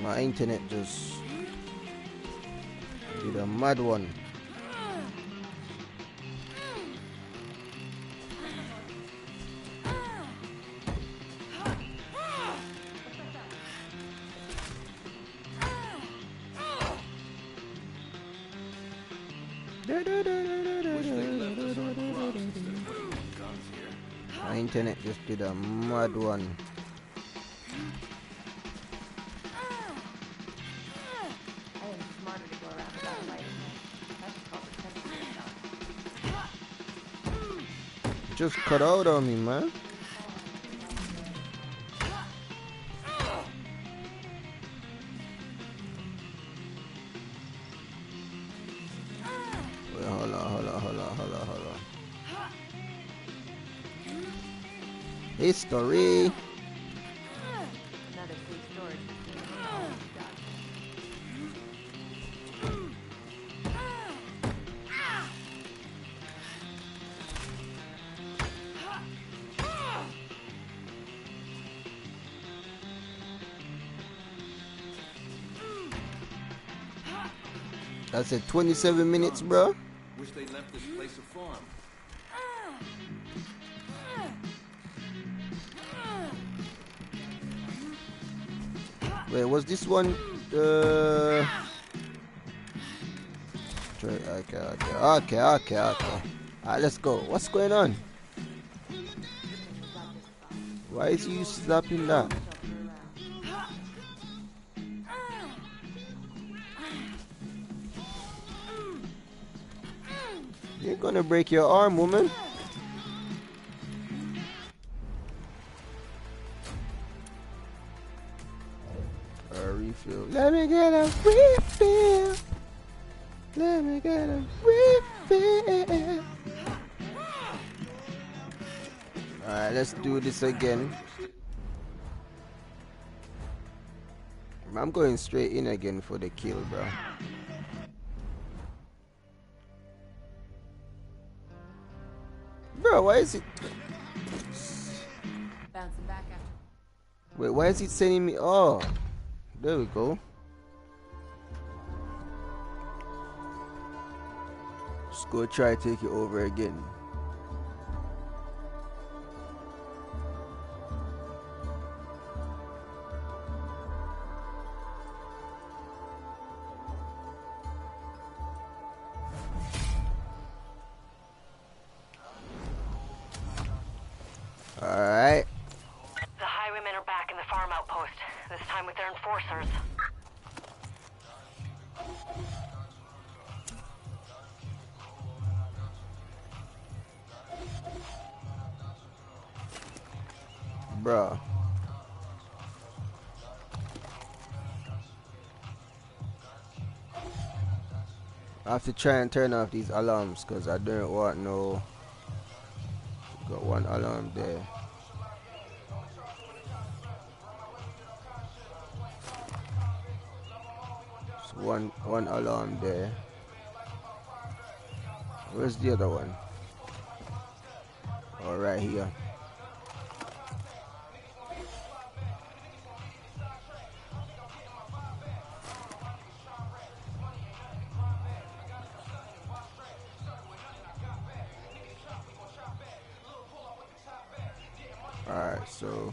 My internet just did a mad one. My internet just did a mad one. Just cut out on me, man. Wait, hold on. History. Another free storage. I said 27 minutes, bro. Wish they left this place a farm. Wait, was this one? Okay. Alright, let's go. What's going on? Why is you slapping that? You're gonna break your arm, woman. A refill. Let me get a refill. Let me get a refill. Alright, let's do this again. I'm going straight in again for the kill, bro. Bro, why is it? Bouncing back after. Wait, why is it sending me? Oh, there we go. Just go try to take it over again. Alright. The highwaymen are back in the farm outpost, this time with their enforcers. Bruh. I have to try and turn off these alarms because I don't want no. Got one alarm there. So one alarm there. Where's the other one? Oh, right here. Alright, so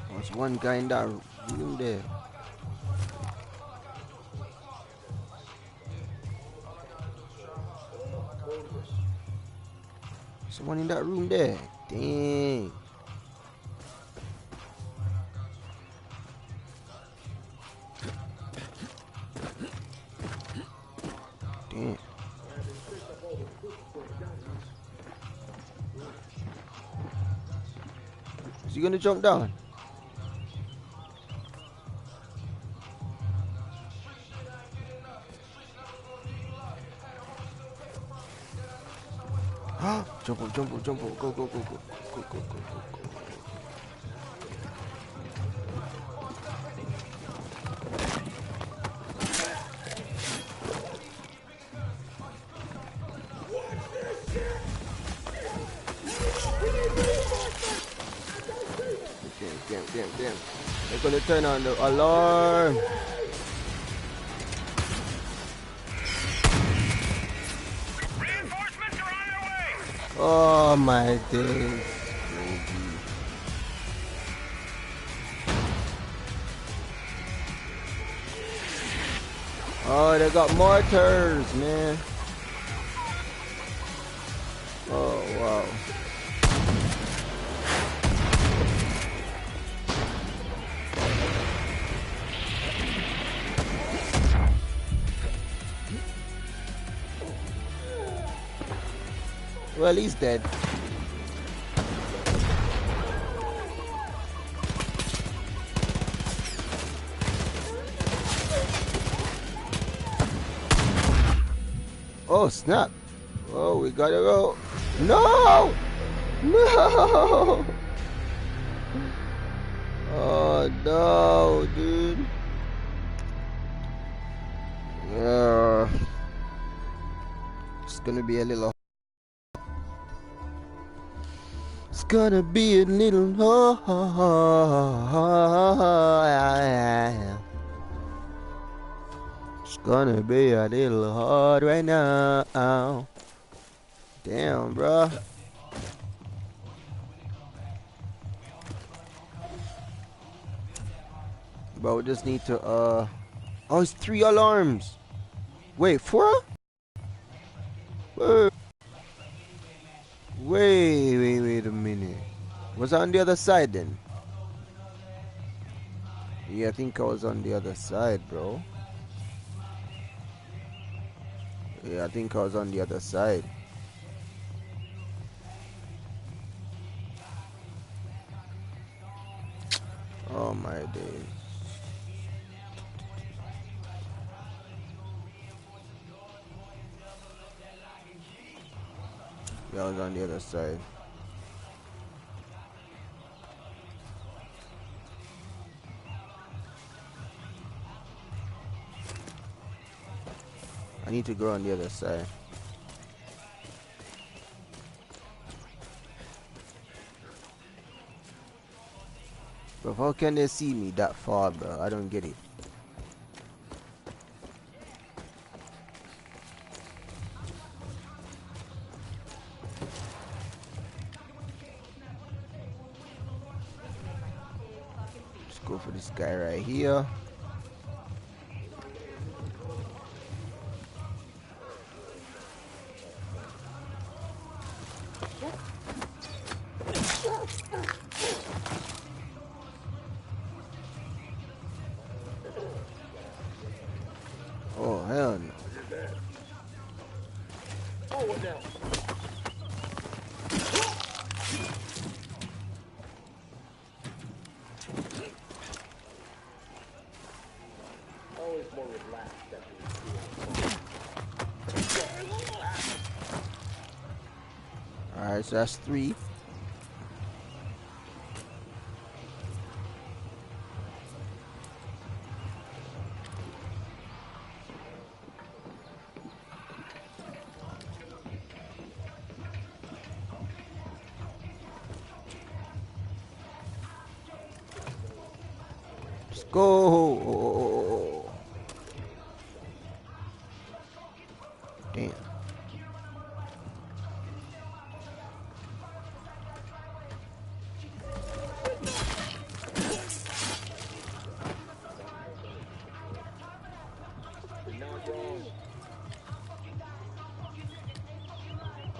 there's one guy in that room there. Someone in that room there. Dang. Damn. Is he gonna jump down? Jump up, go, go. Damn. They're gonna turn on the alarm. Reinforcements are on their way! Oh my days. Oh, they got mortars, man. Oh, wow. Well, he's dead. Oh, snap. Oh, we gotta go. No! No! Oh, no, dude. Yeah. It's gonna be a little... It's gonna be a little... It's gonna be a little hard right now. Damn, bruh. Bro, we just need to, Oh, it's 3 alarms. Wait, 4? Wait a minute. Was I on the other side then? Yeah, I think I was on the other side, bro. Yeah, I think I was on the other side. Oh my days. Yeah, I was on the other side. I need to go on the other side. But how can they see me that far, bro? I don't get it. Let's go for this guy right here. Oh, hell no. Oh, what now? Always more relaxed after Alright, so that's 3. Let's go. Damn.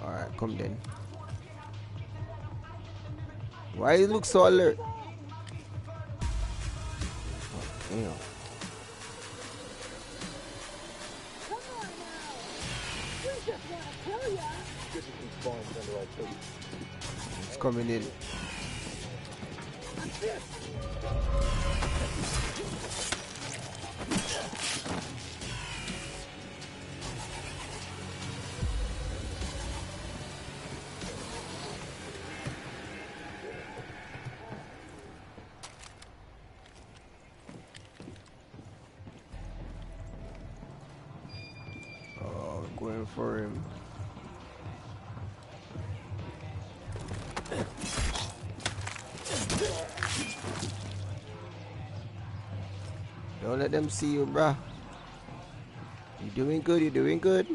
Alright, come then. Why you look so alert? Oh, damn. It's coming in. Oh, going for him. Don't let them see you, bruh. You're doing good, you're doing good.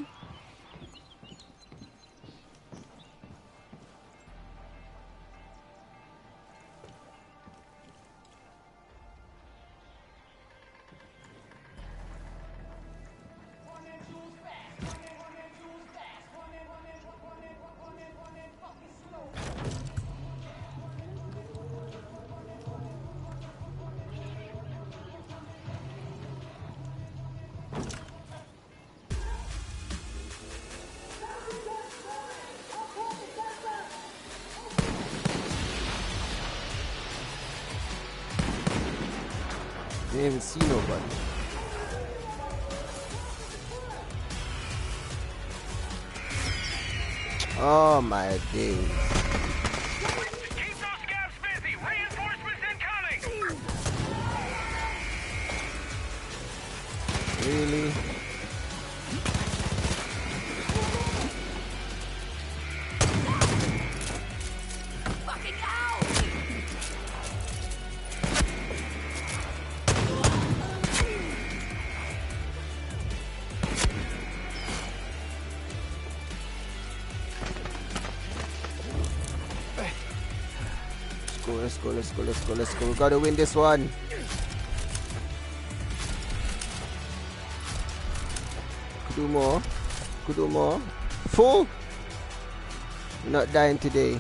Didn't even see nobody. Oh my days. Keep those scabs busy. Reinforcements incoming. Really? Let's go. We gotta win this one. Could do more. Full. We're not dying today.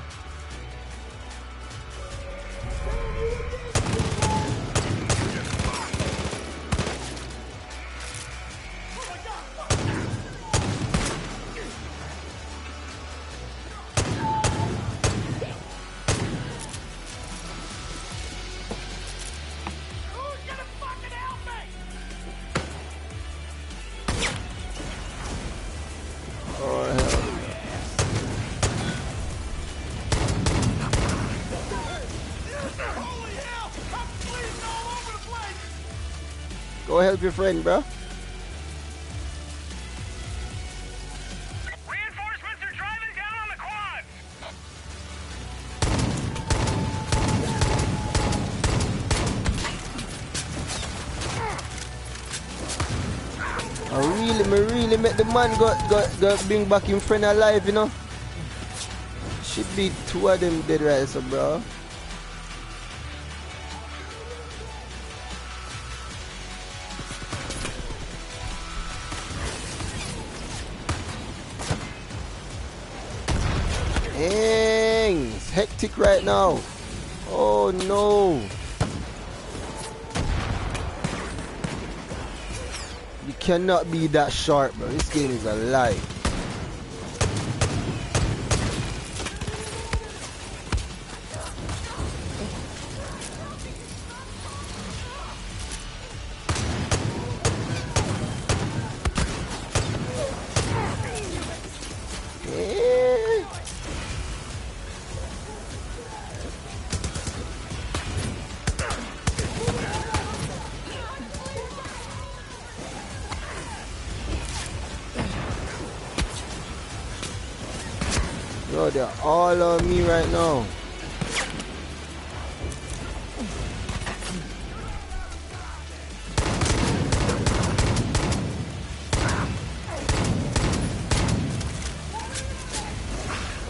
Go help your friend, bro. Reinforcements are driving down on the quads. I really make the man got bring back him friend alive, you know. Should be two of them dead right so, bro. Dang, it's hectic right now. Oh no. You cannot be that sharp, bro. This game is a lie. Yo, they're all on me right now.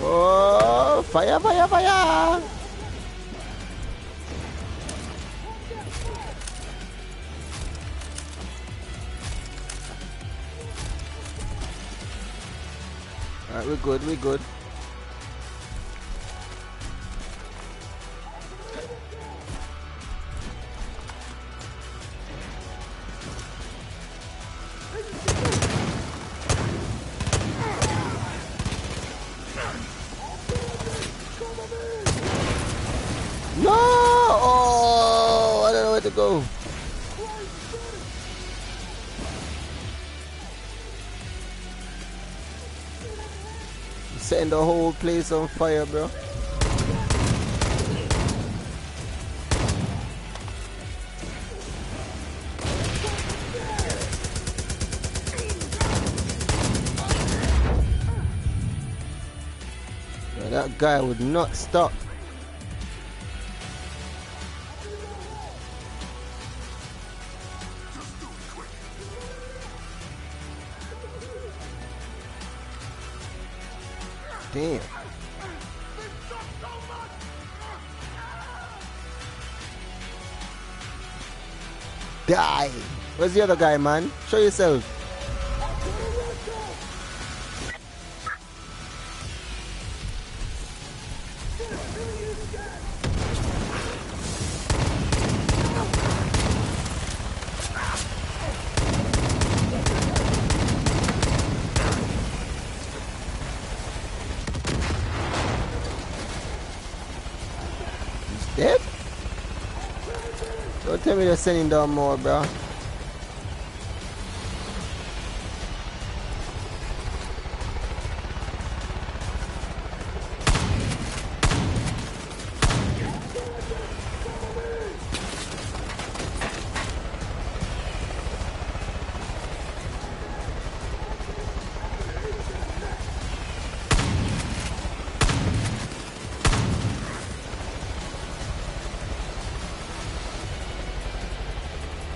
Oh, fire, fire, fire! Alright, we're good. No! Oh, I don't know where to go. Setting the whole place on fire, bro. Yeah, that guy would not stop. Damn. Die. Where's the other guy, man? Show yourself. He's dead? Don't tell me they're sending down more, bro.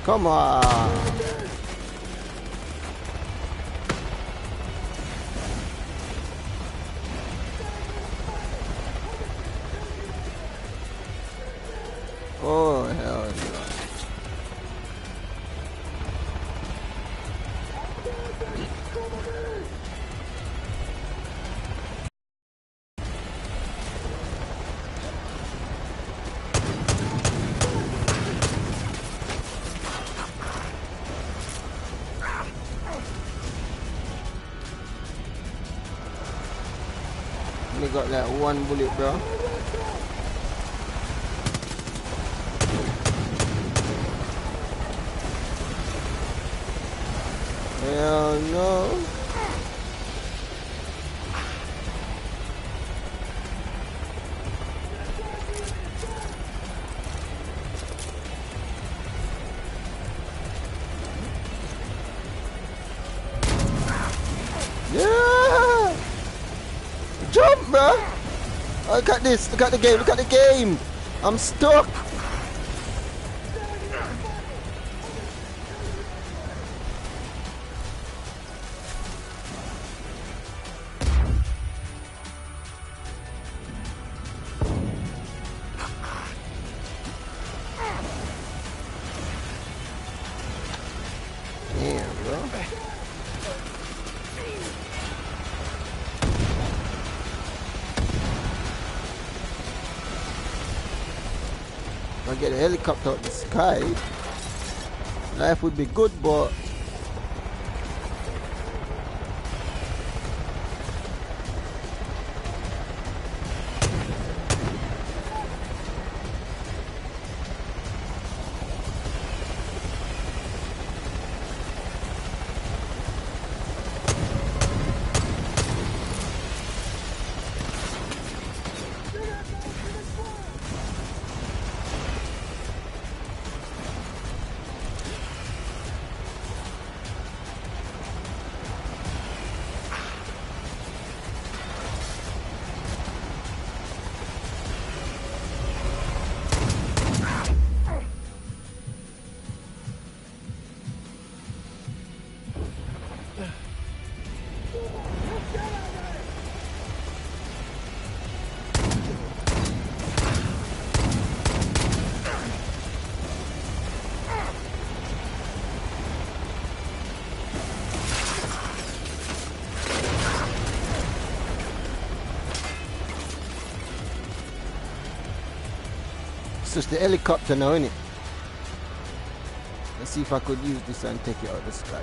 Come on. Oh, hell no. Only got that one bullet, bro. Hell no. Yeah! Jump, bro! Look at this, look at the game, look at the game! I'm stuck! Damn, bro. I get a helicopter out the sky, life would be good, but it's just the helicopter now, innit? Let's see if I could use this and take it out of the sky.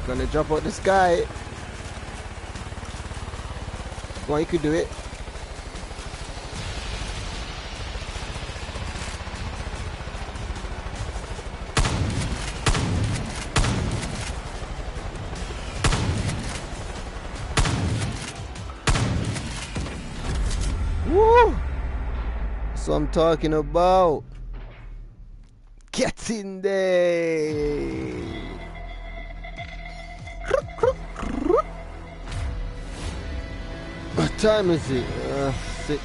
Gonna jump out the sky. Go on, you could do it. That's what I'm talking about. Get in there. What time is it? 6.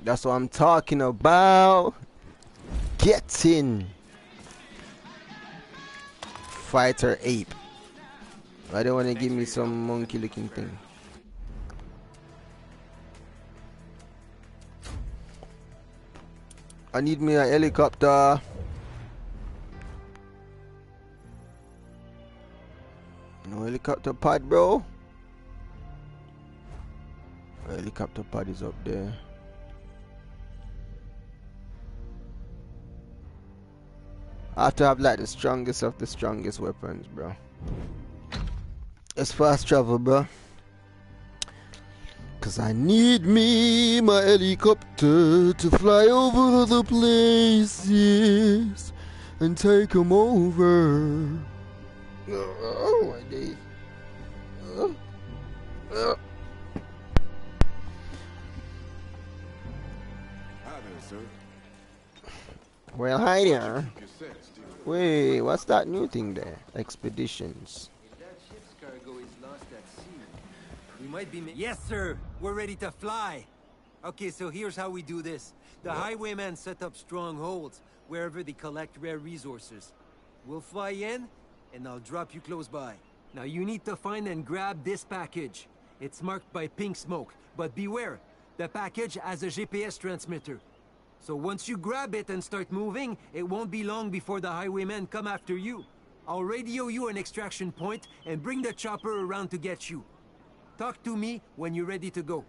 That's what I'm talking about. Get in. Fighter ape. I don't want to give me some monkey looking thing. I need me a helicopter. No helicopter pod, bro. Helicopter pod is up there. I have to have like the strongest of the strongest weapons, bro. It's fast travel, bro. Cause I need me my helicopter to fly over the places and take them over. Oh my days. Hi there, sir. Well, hi there. Wait, what's that new thing there? Expeditions. If that ship's cargo is lost at sea, we might be... Yes, sir! We're ready to fly! Okay, so here's how we do this. The highwaymen set up strongholds wherever they collect rare resources. We'll fly in, and I'll drop you close by. Now you need to find and grab this package. It's marked by pink smoke, but beware, the package has a GPS transmitter. So once you grab it and start moving, it won't be long before the highwaymen come after you. I'll radio you an extraction point and bring the chopper around to get you. Talk to me when you're ready to go.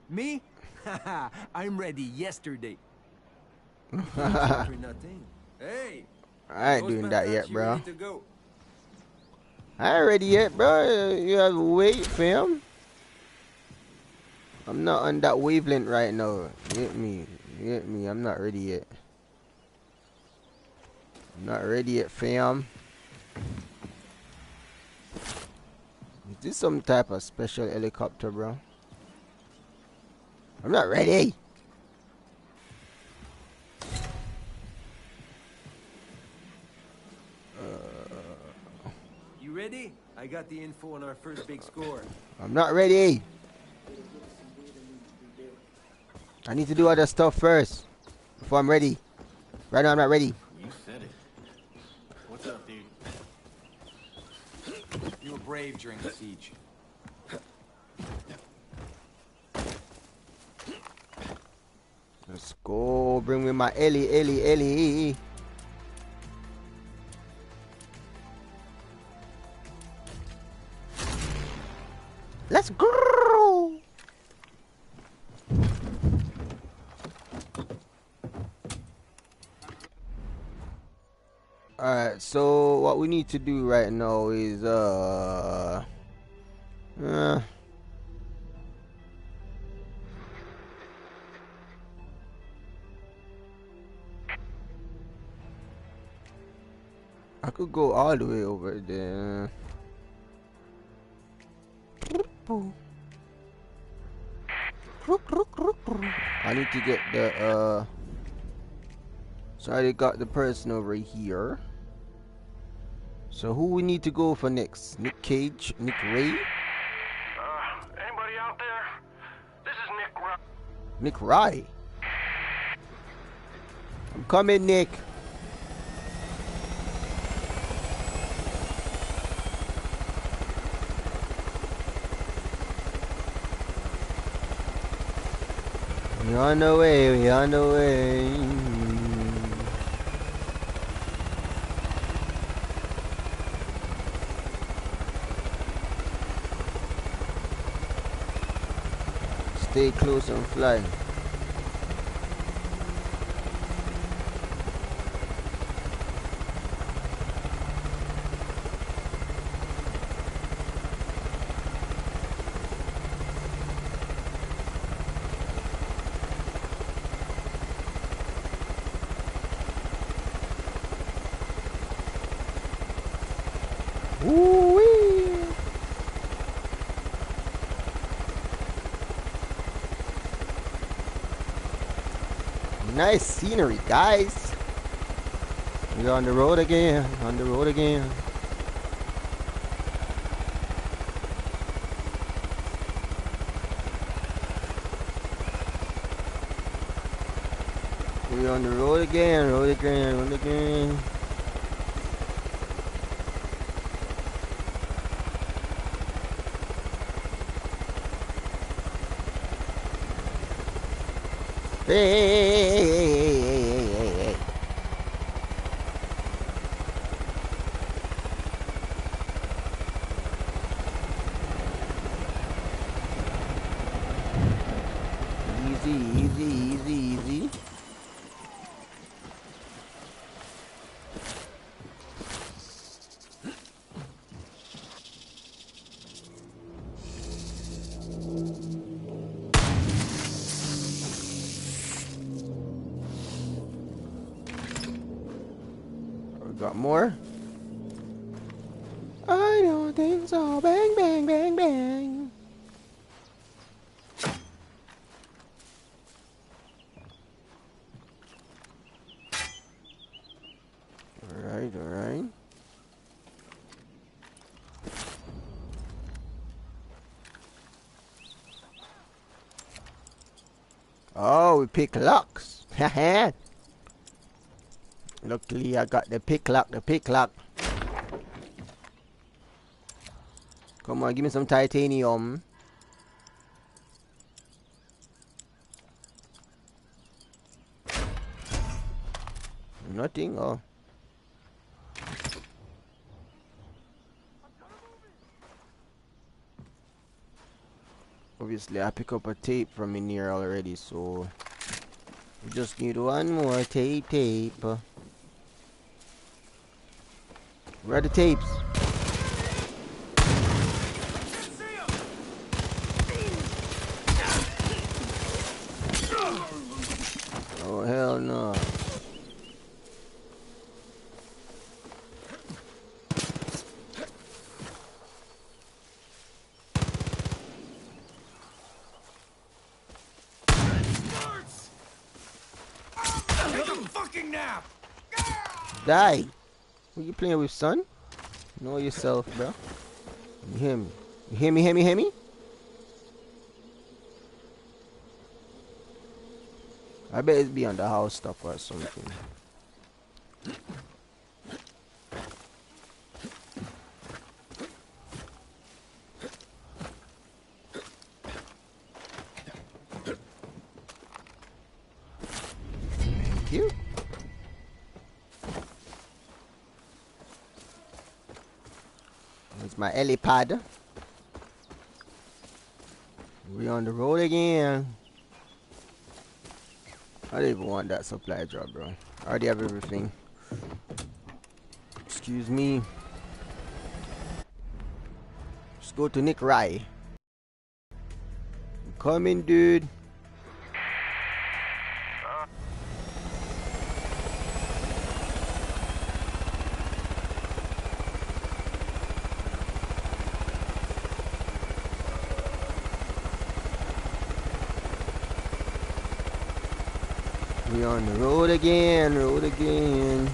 Me? Haha, I'm ready yesterday. Nothing. Hey! I ain't doing that yet, bro. Ready to go. I ain't ready yet, bro. You have to wait, fam. I'm not on that wavelength right now. Get me. Get me. I'm not ready yet. I'm not ready yet, fam. Is this some type of special helicopter, bro? I'm not ready. You ready? I got the info on our first big score. I'm not ready. I need to do other stuff first before I'm ready. Right now, I'm not ready. You said it. What's up, dude? You were brave during the siege. Let's go. Bring me my Ellie. Let's go. Alright, so what we need to do right now is I could go all the way over there. I need to get the so I already got the person over here. So who we need to go for next? Nick Cage? Nick Ray? Anybody out there? This is Nick Rupp. Nick Ray? I'm coming, Nick. We on the way, we on the way. Stay close and fly. Nice scenery, guys. We're on the road again. On the road again. We're on the road again. Road again. Road again. Hey. Easy. Got more? I don't think so. Bang, bang, bang, bang. Alright. Oh, we pick locks. Haha. Luckily, I got the pick lock. Come on, give me some titanium. Nothing, oh. Obviously, I pick up a tape from in here already, so we just need one more tape. Where are the tapes? Oh, hell no. Take a fucking nap! Die! What you playing with, son? Know yourself, bro. You hear me? You hear me? I bet it's be on the house stuff or something. Thank you. It's my helipad. We on the road again. I don't even want that supply drop, bro. I already have everything. Excuse me. Let's go to Nick Rye. I'm coming, dude. We on the road again.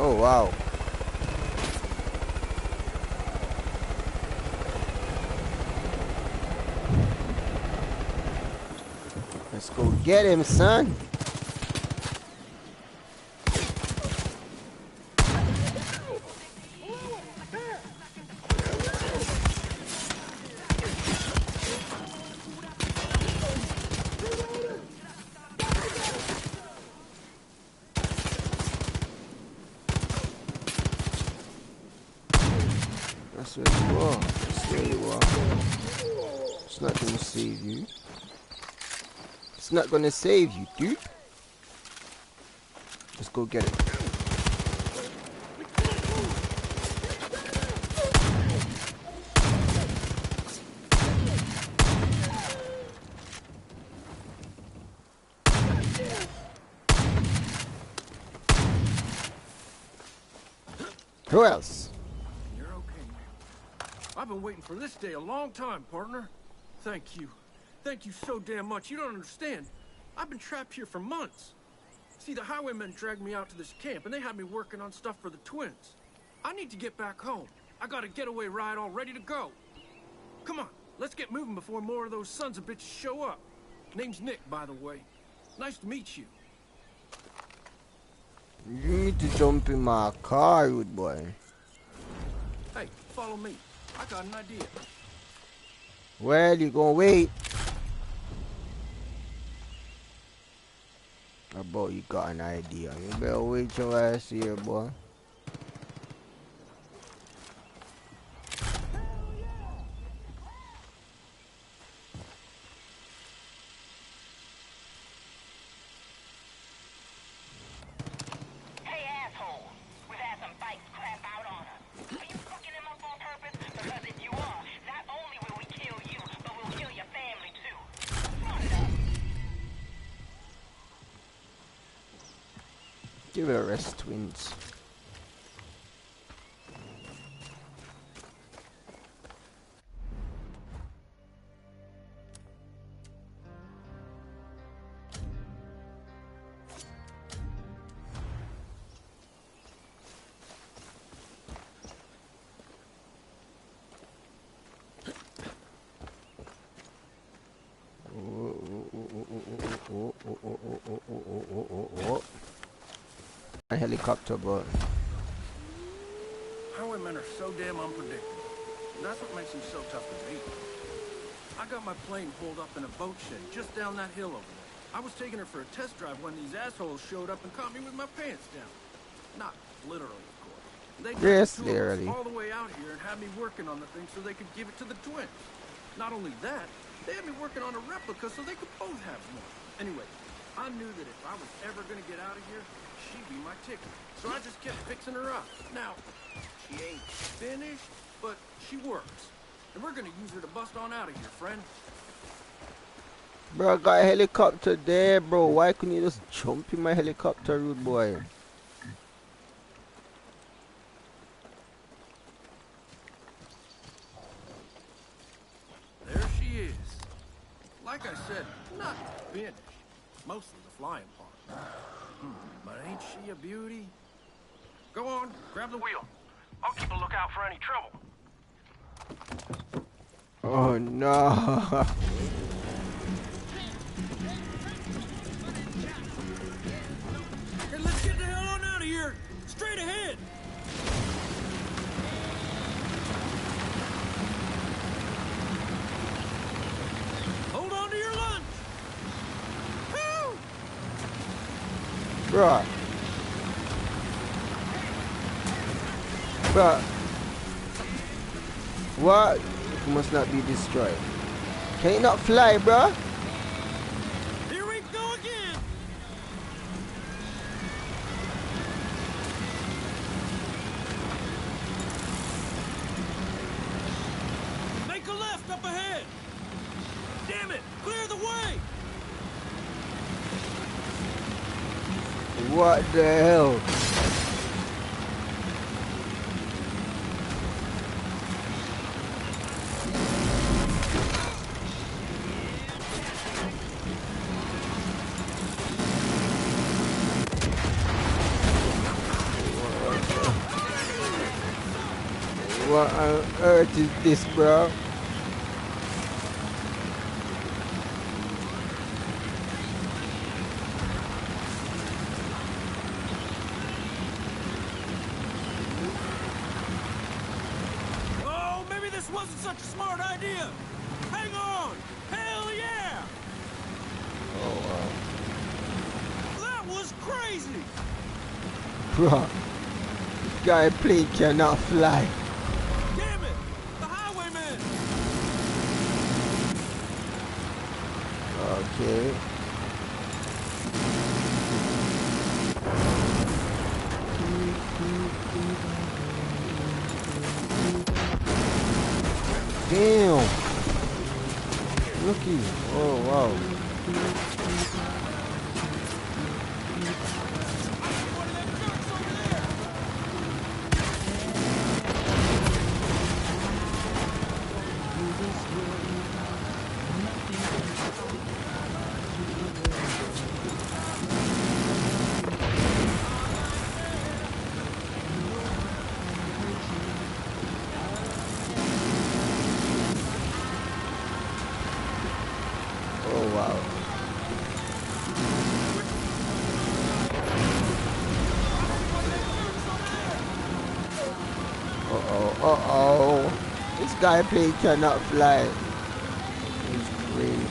Oh, wow. Let's go get him, son. That's where you are. That's where you are. It's not gonna save you. It's not gonna save you, dude. Let's go get it. Who else? You're okay, man. I've been waiting for this day a long time, partner. Thank you. Thank you so damn much. You don't understand. I've been trapped here for months. See, the highwaymen dragged me out to this camp, and they had me working on stuff for the twins. I need to get back home. I got a getaway ride all ready to go. Come on, let's get moving before more of those sons of bitches show up. Name's Nick, by the way. Nice to meet you. You need to jump in my car, rude boy. Hey, follow me. I got an idea. Well, you gonna wait. About you got an idea. You better wait your ass here, boy. Hey, asshole. We've had some bikes crap out on us. Are you fucking him up on purpose? Because if you are, not only will we kill you, but we'll kill your family too. Smart it up. Give it a rest, twins. A helicopter, but Highwaymen are so damn unpredictable. That's what makes them so tough to beat. I got my plane pulled up in a boat shed just down that hill over there. I was taking her for a test drive when these assholes showed up and caught me with my pants down. Not literally, of course. They got Yes, the two of us literally. all the way out here and had me working on the thing so they could give it to the twins. Not only that, they had me working on a replica so they could both have one. Anyway, I knew that if I was ever gonna get out of here, she'd be my ticket. So I just kept fixing her up. Now, she ain't finished, but she works. And we're gonna use her to bust on out of here, friend. bro, I got a helicopter there, bro. Why couldn't you just jump in my helicopter, rude boy? There she is. Like I said, not finished. Mostly the flying part. But ain't she a beauty? Go on, grab the wheel. I'll keep a lookout for any trouble. Oh no. Hey, let's get the hell on out of here. Straight ahead. Hold on to your lunch. Woo! Bruh. Bruh. What? It must not be destroyed. Can it not fly, bruh? Here we go again. Make a left up ahead. Damn it! Clear the way. What the hell? What on earth is this, bro? Oh, maybe this wasn't such a smart idea. Hang on. Hell yeah. Oh, That was crazy. bro. This guy plane cannot fly. Damn it. The highwayman. Okay. Damn. Looky. Oh, wow. One of them jerks over there. Oh, wow. Uh-oh. This guy plane cannot fly. He's crazy.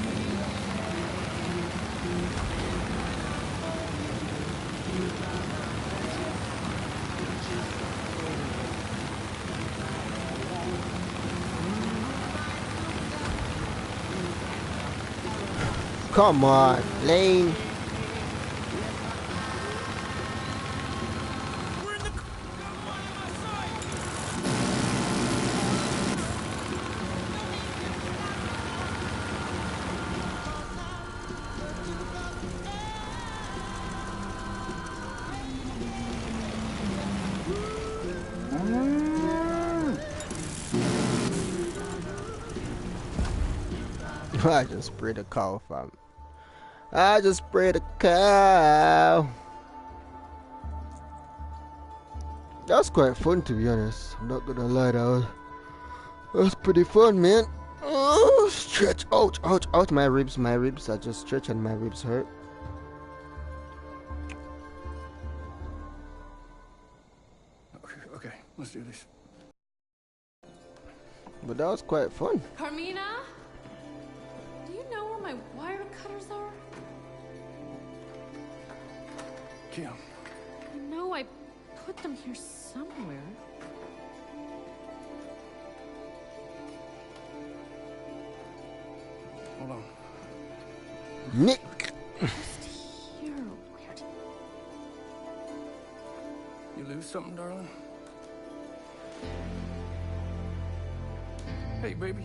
Come on, Lane. We're in the got one on my side. I just sprayed a cow, fam. I just sprayed a cow. That was quite fun, to be honest. I'm not gonna lie, that was pretty fun, man. Oh, stretch. Ouch, ouch, ouch. My ribs are just stretch and my ribs hurt. Okay, let's do this. But that was quite fun. Carmina? Do you know where my wire cutters are? Kim, I know I put them here somewhere. hold on. Nick. Just here. Where did... You lose something, darling? Hey, baby.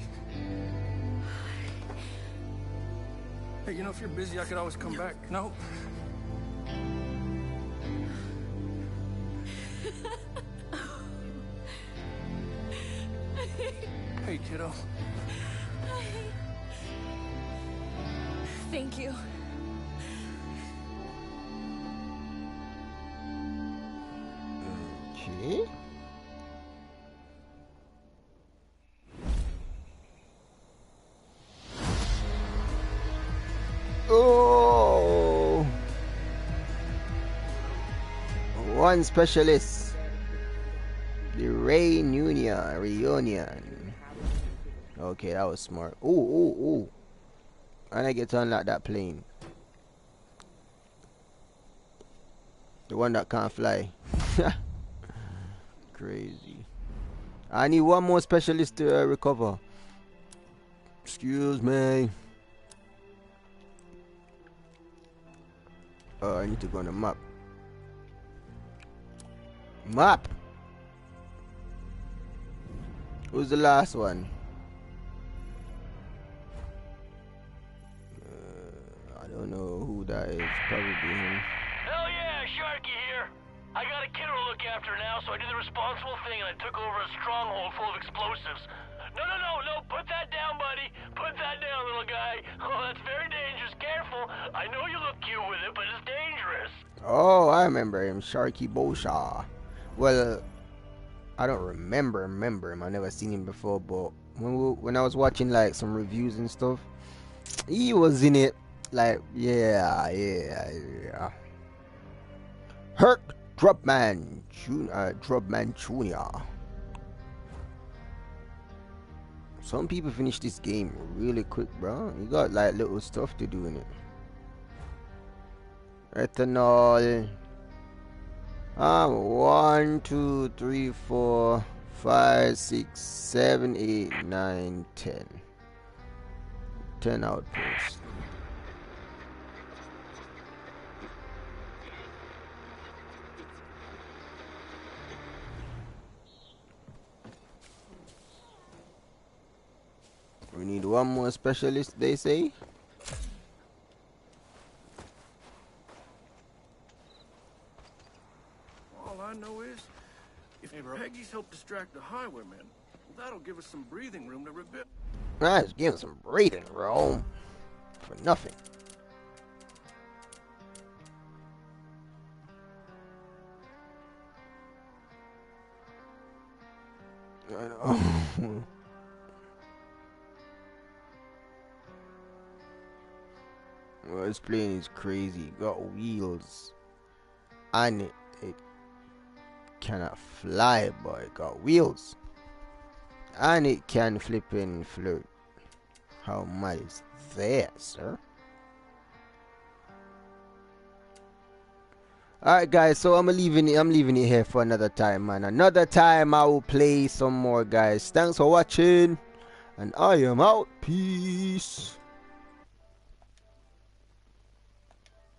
Hey, you know, if you're busy, I could always come back. No? Hey, kiddo. Thank you. Okay. Oh, one specialist. The reunion. Okay, that was smart. Ooh. And I get to unlock that plane. The one that can't fly. Crazy. I need one more specialist to recover. Excuse me. Oh, I need to go on the map. Map. Who's the last one? I don't know who that is. Probably him. Hell yeah, Sharky here. I got a kiddo to look after now, so I did the responsible thing and I took over a stronghold full of explosives. No, put that down, buddy. Put that down, little guy. Oh, that's very dangerous. Careful. I know you look cute with it, but it's dangerous. Oh, I remember him. Sharky Boshaw. Well, I don't remember him. I never seen him before, but when I was watching like some reviews and stuff, he was in it. Like, yeah. Herc Drubman Jr. Some people finish this game really quick, bro. You got like little stuff to do in it. Ethanol. 1, 2, 3, 4, 5, 6, 7, 8, 9, 10. 10 outposts. We need one more specialist, they say. All I know is, if Peggy's help distract the highwaymen, that'll give us some breathing room to rebuild. Nice, give us some breathing room. For nothing. I know. Well, this plane is crazy. Got wheels. And it cannot fly, but it got wheels. And it can flip and float. How much is that, sir? Alright guys, so I'm leaving it here for another time, man. Another time I will play some more, guys. Thanks for watching. And I am out. Peace.